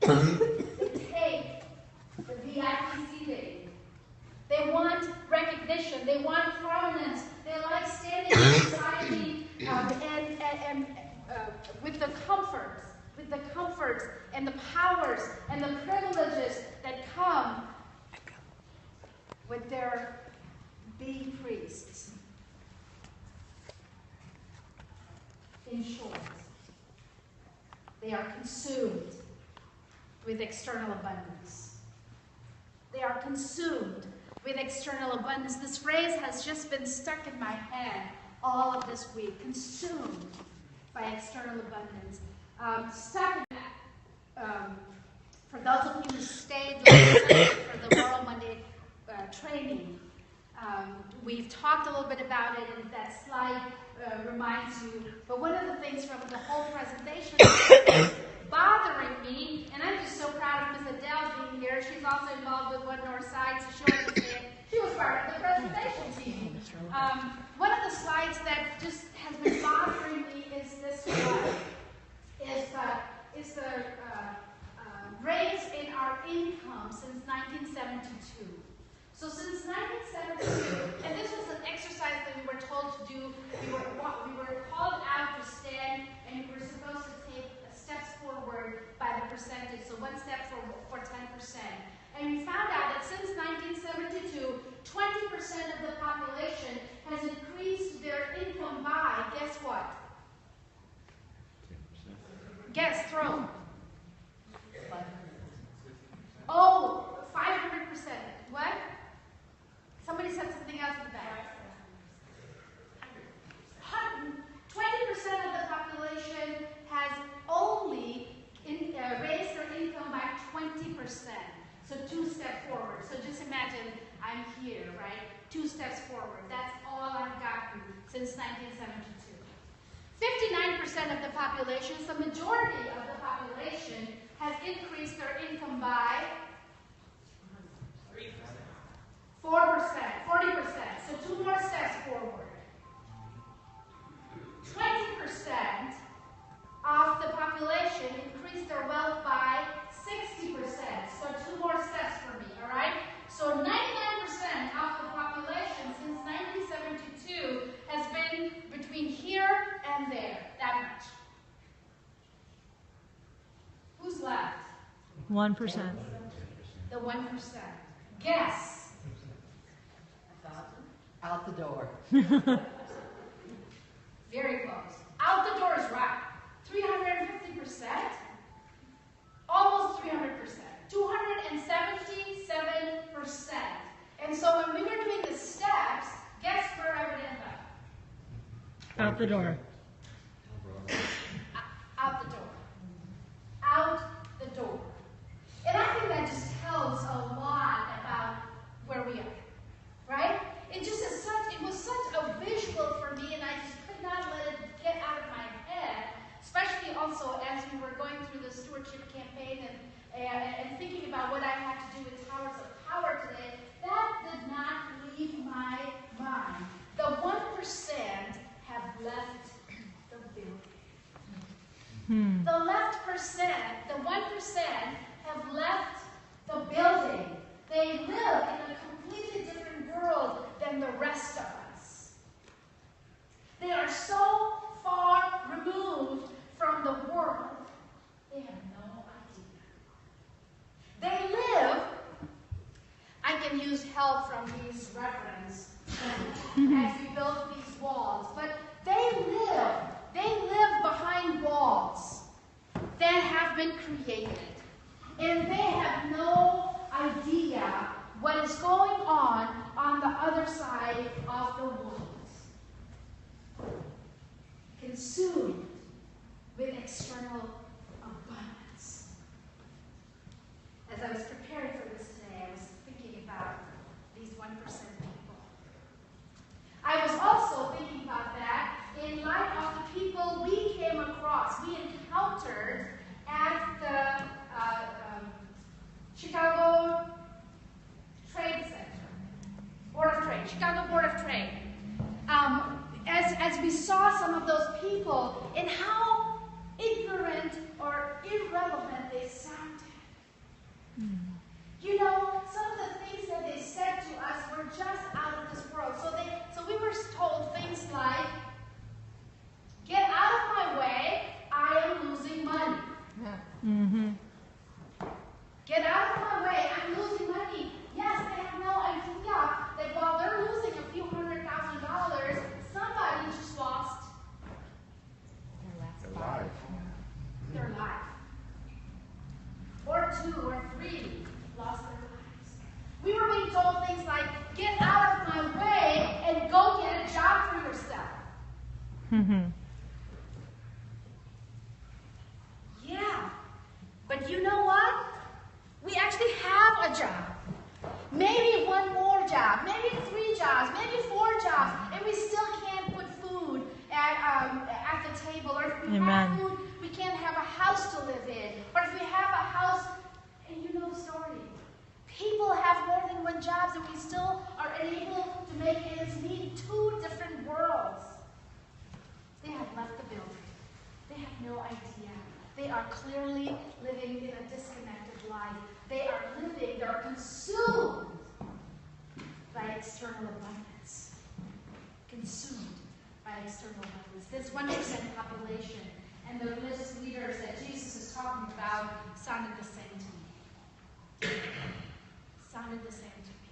take the VIP seating. They want recognition. They want prominence. They like standing in society and with the comforts and the powers and the privileges that come with their being priests. In short, they are consumed with external abundance. They are consumed with external abundance. This phrase has just been stuck in my head all of this week. Consumed by external abundance. For those of you who stayed for the Moral Monday training, we've talked a little bit about it, and that slide reminds you. But one of the things from the whole presentation that was bothering me, and I'm just so proud of Ms. Adele being here. She's also involved with One North Side, so she'll understand. She was part of the presentation team. One of the slides that just has been bothering me is this one. Is the raise in our income since 1972. So since 1972, and this was an exercise that we were told to do. We were called out to stand, and we were supposed to take steps forward by the percentage. So one step for 10%. And we found out that since 1972, 20% of the population has increased their income by, guess what? Guess, throw. Oh, 500%. What? Somebody said something else in the back. 20% of the population has only raised their income by 20%. So 2 steps forward. So just imagine I'm here, right? 2 steps forward. That's all I've gotten since 1972. 59% of the population, so the majority of the population, has increased their income by 4%, 40%. So 2 more steps forward. 20% of the population increased their wealth by 60%. So 2 more steps for me, all right? So 99% of the population since 1972 has been between here and there, that much. Who's left? 1%. The 1%. Guess. Out the door. Very close. Out the door is right. 350%. Almost 300%. 277%. And so when we were doing the steps, guess where I would end up? Out the door. Out the door. Out the door. And I think that just tells a lot about where we are. Right? It was such a visual for me, and I just could not let it get out of my head, especially also as we were going through the stewardship campaign and thinking about what I had to do with Towers of Power today. That did not leave my mind. The 1% have left the building. The left percent, the 1% have left the building. They live in a completely different world than the rest of us. They are so far removed from the world, they have no idea. They live, I can use help from these reverends as we build these walls, but they live behind walls that have been created. And they have no idea what is going on the other side of the walls. Consumed with external abundance. As I was preparing for this today, I was thinking about these 1% people. I was also thinking about that in light of the people we came across, we encountered at the Chicago Trade Center, Board of Trade, Chicago Board of Trade. As we saw some of those people and how ignorant or irrelevant they sounded. 2 or 3 lost their lives. We were being told things like, get out of my way and go get a job for yourself. Yeah, but you know what? We actually have a job. Maybe one more job, maybe 3 jobs, maybe 4 jobs, and we still can't put food at the table. Or if we have food, we can't have a house to live in. Or if we have a house, and you know the story. People have more than one job, and we still are unable to make ends meet. 2 different worlds. They have left the building. They have no idea. They are clearly living in a disconnected life. They are consumed by external abundance. Consumed by external abundance. This 1% population and the religious leaders that Jesus is talking about sounded the same to me. Sounded the same to me.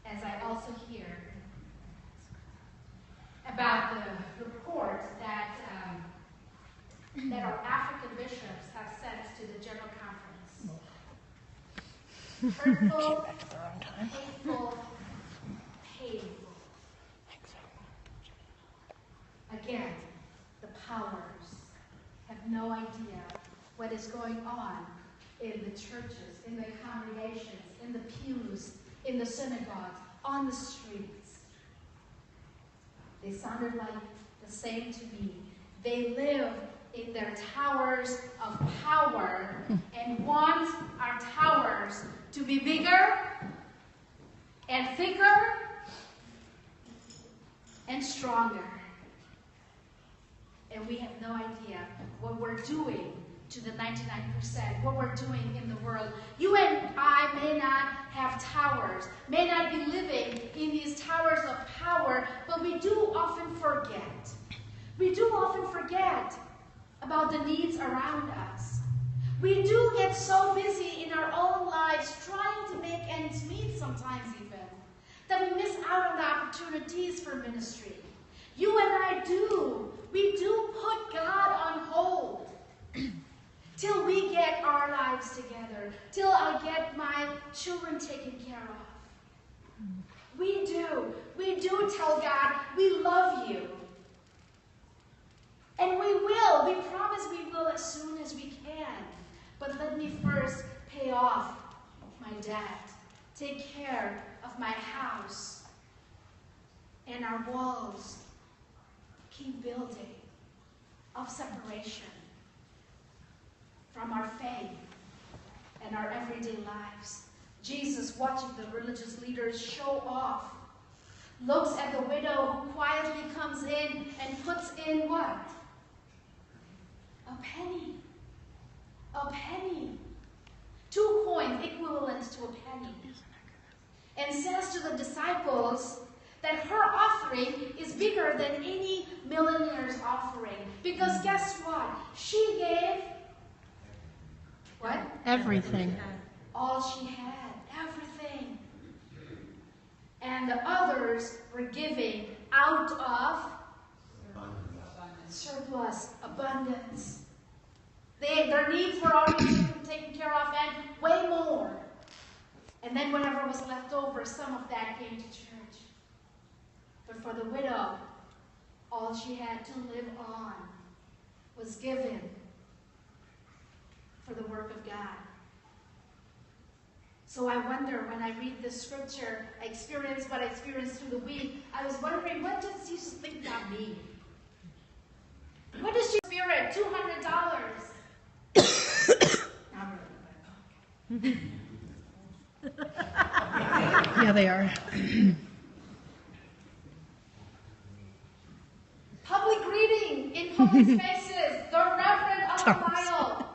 As I also hear about the report that our African bishops have sent to the General Conference. Hurtful, hateful, painful. Again, the powers have no idea what is going on in the churches, in the congregations, in the pews, in the synagogues, on the streets. They sounded like the same to me. They live in their towers of power and want our towers to be bigger and thicker and stronger. And we have no idea what we're doing to the 99%, what we're doing in the world. You and I may not have towers, may not be living in these towers of power, but we do often forget. We do often forget about the needs around us. We do get so busy in our own lives trying to make ends meet sometimes even, that we miss out on the opportunities for ministry. You and I do. We do put God on hold till we get our lives together, till I get my children taken care of. We do. We do tell God, we love you. And we will. We promise we will as soon as we can. But let me first pay off my debt, take care of my house, and our walls keep building of separation from our faith and our everyday lives. Jesus, watching the religious leaders show off, looks at the widow who quietly comes in and puts in what? A penny. A penny. 2 coins equivalent to a penny. And says to the disciples that her offering is bigger than any millionaire's offering. Because guess what? She gave what? Everything. All she had. Everything. And the others were giving out of surplus, abundance. Their needs were already taken care of and way more. And then whatever was left over, some of that came to church. But for the widow, all she had to live on was given for the work of God. So I wonder, when I read this scripture, I experienced what I experienced through the week. I was wondering, what does Jesus think about me? What does Jesus Spirit? $200. Yeah, they are. Public greeting in public spaces. The Reverend of Lyall.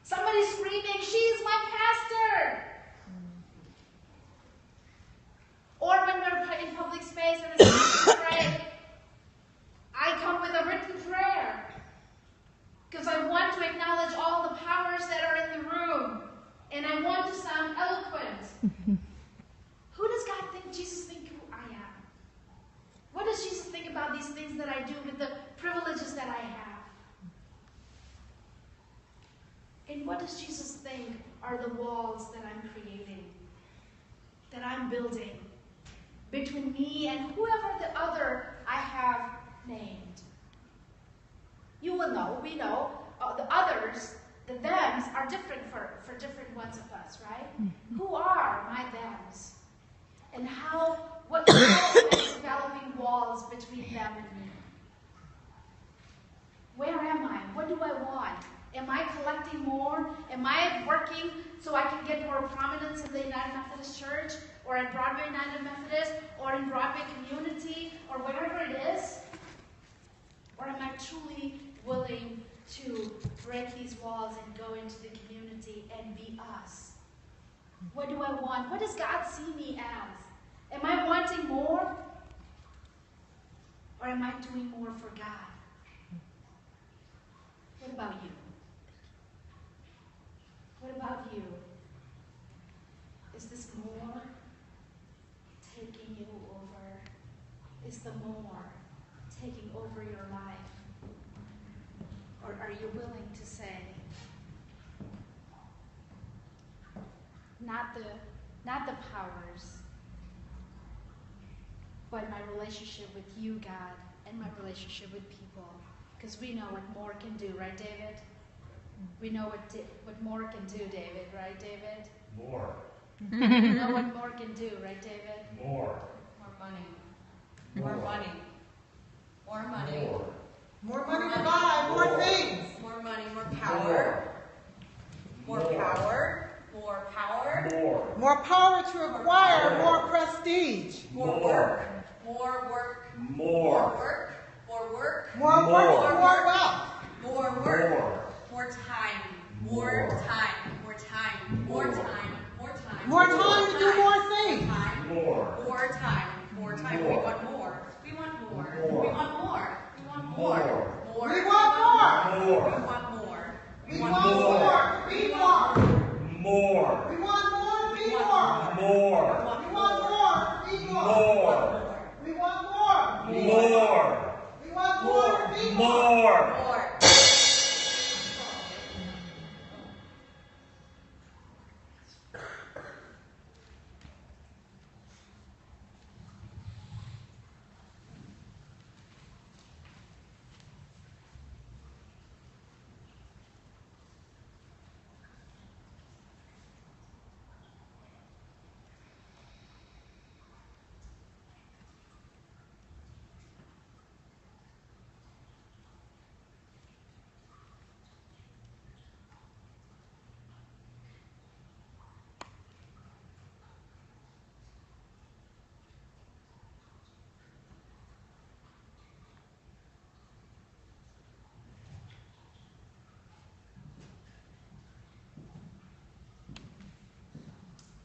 Somebody screaming, "She's my pastor!" Or when we're in public space and it's time to pray, I come with a written prayer because I want to acknowledge all the powers that are in the room, and I want to sound eloquent. Who does God think Jesus think who I am? What does Jesus think about these things that I do, with the privileges that I have. And what does Jesus think are the walls that I'm creating, that I'm building between me and whoever the other I have named? You will know, we know, the others, the thems are different for different ones of us, right? Who are my thems? And how am I developing walls between them and me? Where am I? What do I want? Am I collecting more? Am I working so I can get more prominence in the United Methodist Church, or at Broadway United Methodist, or in Broadway Community, or wherever it is? Or am I truly willing to break these walls and go into the community and be us? What do I want? What does God see me as? Am I wanting more? Or am I doing more for God? What about you? What about you? Is this more taking you over? Is the more taking over your life? Or are you willing to say, not the powers, but my relationship with you, God, and my relationship with people? Because we know what more can do, right, David? We know what more can do, David, right, David? More. We know what more can do, right, David? More. More money. More money. More money. More. More money to buy, more things. More money, more power. More power. More power. More. More power to acquire, more prestige. More work. More work. More. More work. More work. More More. work, more wealth. More work. More. More time. More time. More time. More time. More time. More time to do more things. Time. More. More time. More time. We More. want more. We want more. More. We want more. We want more. More. More. We want more. We More. want more. We want more. We want more. More. We want more. We want more. More. We want more. We want More. We want more. More. We want more. We want More. More.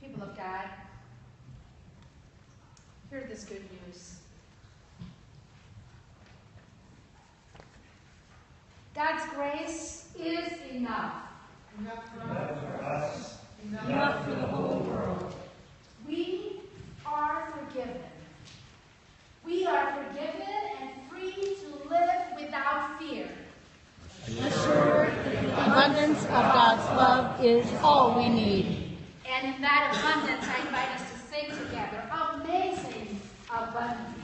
People of God, hear this good news. God's grace is enough. Enough for Enough for us. Enough for the whole world. We are forgiven. We are forgiven and free to live without fear. Assured that the abundance of God's love is all we need. And in that abundance, I invite us to sing together. Amazing abundance.